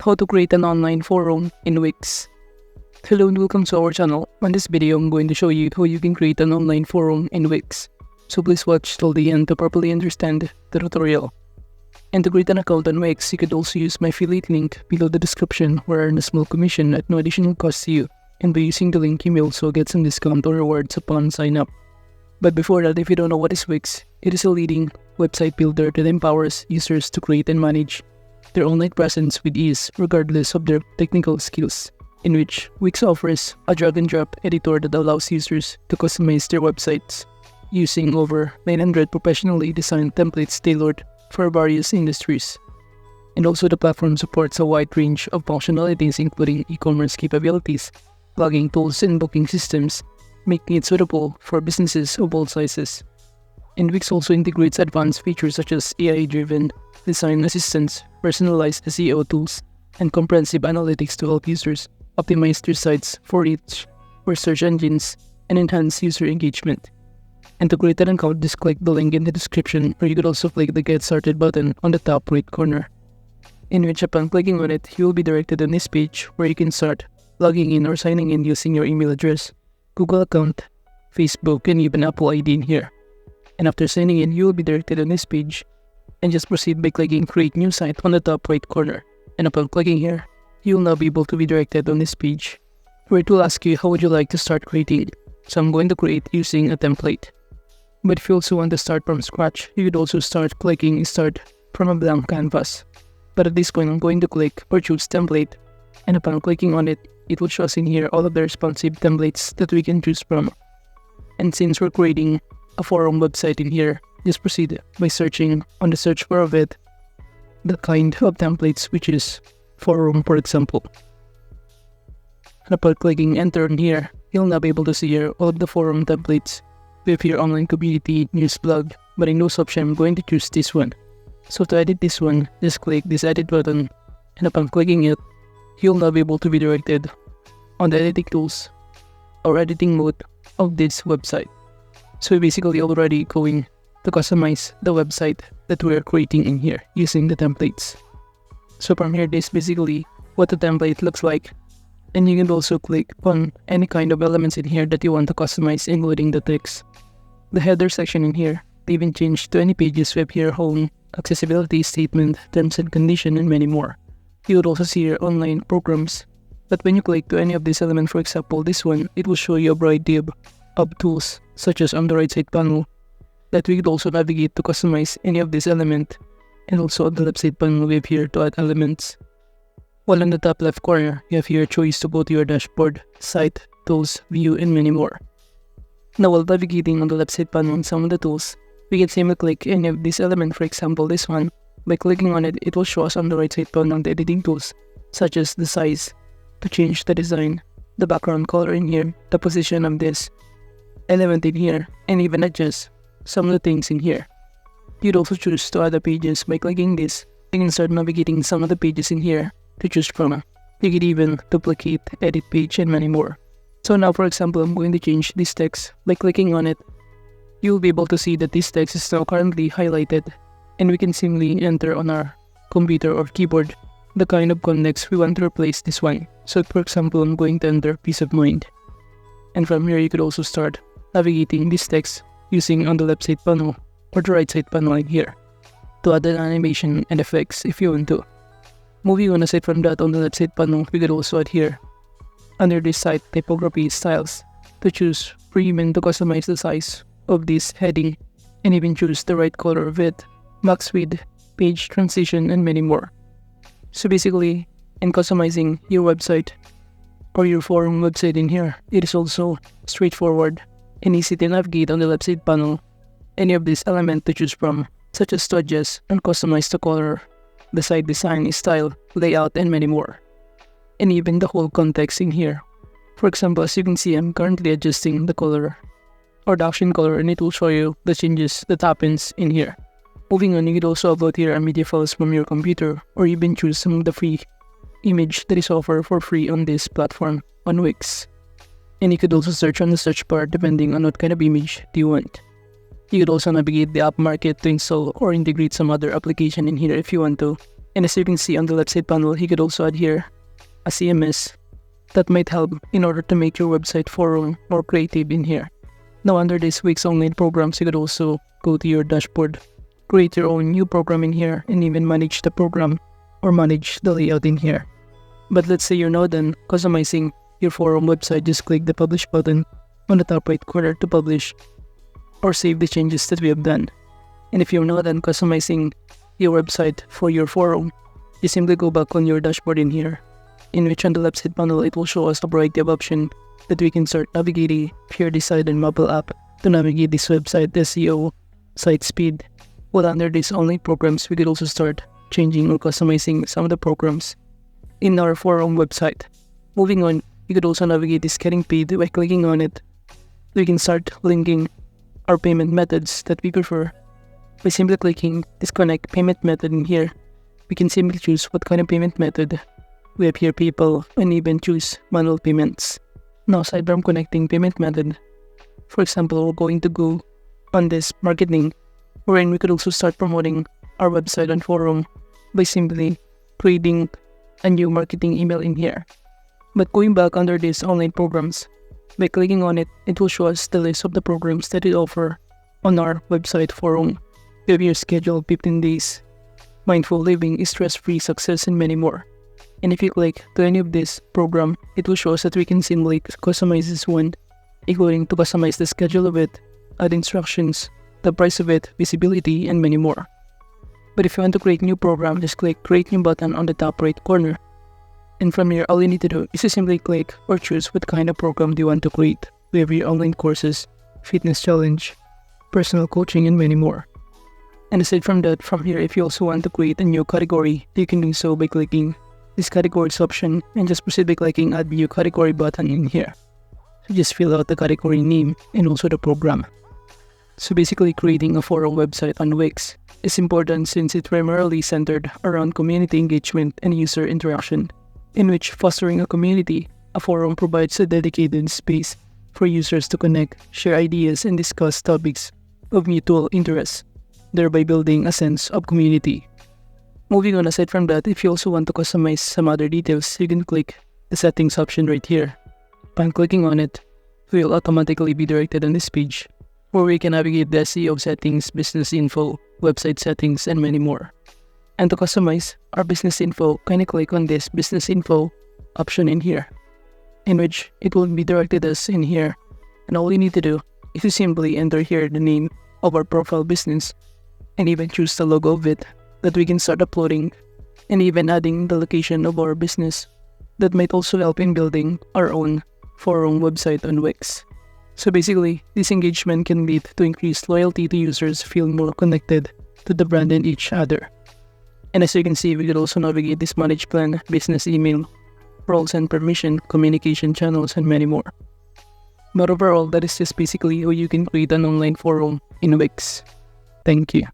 How to create an online forum in Wix. Hello and welcome to our channel. On this video, I'm going to show you how you can create an online forum in Wix. So please watch till the end to properly understand the tutorial. And to create an account on Wix, you could also use my affiliate link below the description where I earn a small commission at no additional cost to you. And by using the link, you may also get some discount or rewards upon sign up. But before that, if you don't know what is Wix, it is a leading website builder that empowers users to create and manage their online presence with ease regardless of their technical skills, in which Wix offers a drag-and-drop editor that allows users to customize their websites using over 900 professionally designed templates tailored for various industries. And also the platform supports a wide range of functionalities including e-commerce capabilities, blogging tools and booking systems, making it suitable for businesses of all sizes. And Wix also integrates advanced features such as AI-driven design assistance, personalized SEO tools, and comprehensive analytics to help users optimize their sites for reach, for search engines, and enhance user engagement. And to create an account, just click the link in the description, or you could also click the Get Started button on the top right corner, in which upon clicking on it, you will be directed on this page where you can start logging in or signing in using your email address, Google account, Facebook, and even Apple ID in here. And after signing in, you will be directed on this page, and just proceed by clicking Create New Site on the top right corner. And upon clicking here, you will now be able to be directed on this page, where it will ask you how would you like to start creating. So I'm going to create using a template. But if you also want to start from scratch, you could also start clicking Start from a blank canvas. But at this point, I'm going to click or choose Template, and upon clicking on it, it will show us in here all of the responsive templates that we can choose from. And since we're creating a forum website in here, just proceed by searching on the search bar of it the kind of templates, which is forum, for example. And upon clicking enter in here, you'll now be able to see here all of the forum templates with your online community, news blog, but in those options, I'm going to choose this one. So to edit this one, just click this edit button, and upon clicking it, you'll now be able to be directed on the editing tools or editing mode of this website. So we're basically already going to customize the website that we're creating in here using the templates. So from here, this is basically what the template looks like. And you can also click on any kind of elements in here that you want to customize, including the text, the header section in here, to even change to any pages with your home, accessibility statement, terms and condition, and many more. You would also see your online programs. But when you click to any of these elements, for example this one, it will show you a variety of tools, such as on the right side panel, that we could also navigate to customize any of this element, and also on the left side panel we have here to add elements. While on the top left corner, you have here a choice to go to your dashboard, site, tools, view, and many more. Now while navigating on the left side panel on some of the tools, we can simply click any of this element, for example this one. By clicking on it, it will show us on the right side panel the editing tools, such as the size, to change the design, the background color in here, the position of this element in here, and even adjust some of the things in here. You'd also choose to add the pages. By clicking this, you can start navigating some of the pages in here to choose from. You can even duplicate, edit page, and many more. So now for example, I'm going to change this text. By clicking on it, you'll be able to see that this text is now currently highlighted, and we can simply enter on our computer or keyboard the kind of context we want to replace this one. So for example, I'm going to enter peace of mind. And from here, you could also start navigating this text using on the left side panel or the right side panel in here to add an animation and effects if you want to. Moving on, aside from that, on the left side panel, we could also add here under this site typography styles to choose or even to customize the size of this heading, and even choose the right color of it, max width, page transition, and many more. So basically, in customizing your website or your forum website in here, it is also straightforward and easy to navigate on the left side panel any of these elements to choose from, such as to adjust and customize the color, the site design, style, layout, and many more. And even the whole context in here. For example, as you can see, I'm currently adjusting the color or the action color, and it will show you the changes that happens in here. Moving on, you could also upload here media files from your computer, or even choose some of the free image that is offered for free on this platform on Wix. And you could also search on the search bar depending on what kind of image do you want. You could also navigate the app market to install or integrate some other application in here if you want to, And as you can see on the left side panel, you could also add here a CMS that might help in order to make your website forum more creative in here. Now under this Wix online programs, you could also go to your dashboard, create your own new program in here, and even manage the program or manage the layout in here. But let's say you're now done customizing your forum website, just click the publish button on the top right corner to publish or save the changes that we have done. And if you're now done customizing your website for your forum, you simply go back on your dashboard in here, in which on the left side panel it will show us a variety of options that we can start navigating here decide on mobile app to navigate this website, SEO, site speed. While under these online programs, we could also start changing or customizing some of the programs in our forum website. Moving on, you could also navigate this getting paid by clicking on it. We can start linking our payment methods that we prefer. By simply clicking disconnect payment method in here, we can simply choose what kind of payment method. We have here PayPal and even choose manual payments. Now aside from connecting payment method, for example, we're going to go on this marketing, wherein we could also start promoting our website and forum by simply creating a new marketing email in here. But going back under these online programs, by clicking on it, it will show us the list of the programs that it offers on our website forum. We have your schedule 15 days, mindful living, stress-free success, and many more. And if you click to any of this program, it will show us that we can simply customize this one, including to customize the schedule of it, add instructions, the price of it, visibility, and many more. But if you want to create a new program, just click create new button on the top right corner. And from here, all you need to do is to simply click or choose what kind of program do you want to create. We have your online courses, fitness challenge, personal coaching, and many more. And aside from that, from here, if you also want to create a new category, you can do so by clicking this categories option and just proceed by clicking add new category button in here. So just fill out the category name and also the program. So basically creating a forum website on Wix is important since it's primarily centered around community engagement and user interaction, in which fostering a community, a forum provides a dedicated space for users to connect, share ideas, and discuss topics of mutual interest, thereby building a sense of community. Moving on, aside from that, if you also want to customize some other details, you can click the settings option right here. Upon clicking on it, we will automatically be directed on this page, where we can navigate the SEO settings, business info, website settings, and many more. And to customize our business info, kindly click on this business info option in here, in which it will be directed us in here. And all you need to do is to simply enter here the name of our profile business and even choose the logo of it that we can start uploading, and even adding the location of our business that might also help in building our own forum website on Wix. So basically, this engagement can lead to increased loyalty to users feeling more connected to the brand and each other. And as you can see, we could also navigate this manage plan, business email, roles and permission, communication channels, and many more. But overall, that is just basically how you can create an online forum in Wix. Thank you.